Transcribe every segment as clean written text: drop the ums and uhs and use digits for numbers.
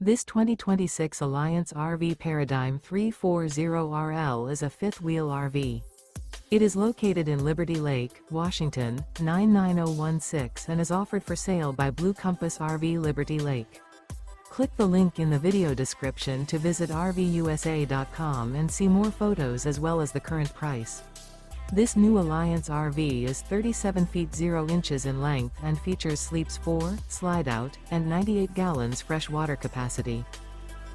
This 2026 Alliance RV Paradigm 340RL is a fifth-wheel RV. It is located in Liberty Lake, Washington, 99016 and is offered for sale by Blue Compass RV Liberty Lake. Click the link in the video description to visit RVUSA.com and see more photos as well as the current price. This new Alliance RV is 37 feet 0 inches in length and features sleeps 4, Slideout, and 98 gallons fresh water capacity.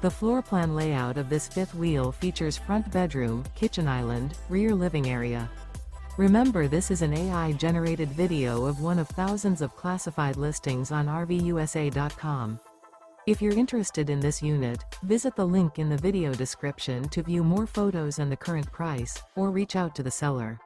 The floor plan layout of this fifth wheel features front bedroom, kitchen island, rear living area. Remember, this is an AI-generated video of one of thousands of classified listings on RVUSA.com. If you're interested in this unit, visit the link in the video description to view more photos and the current price, or reach out to the seller.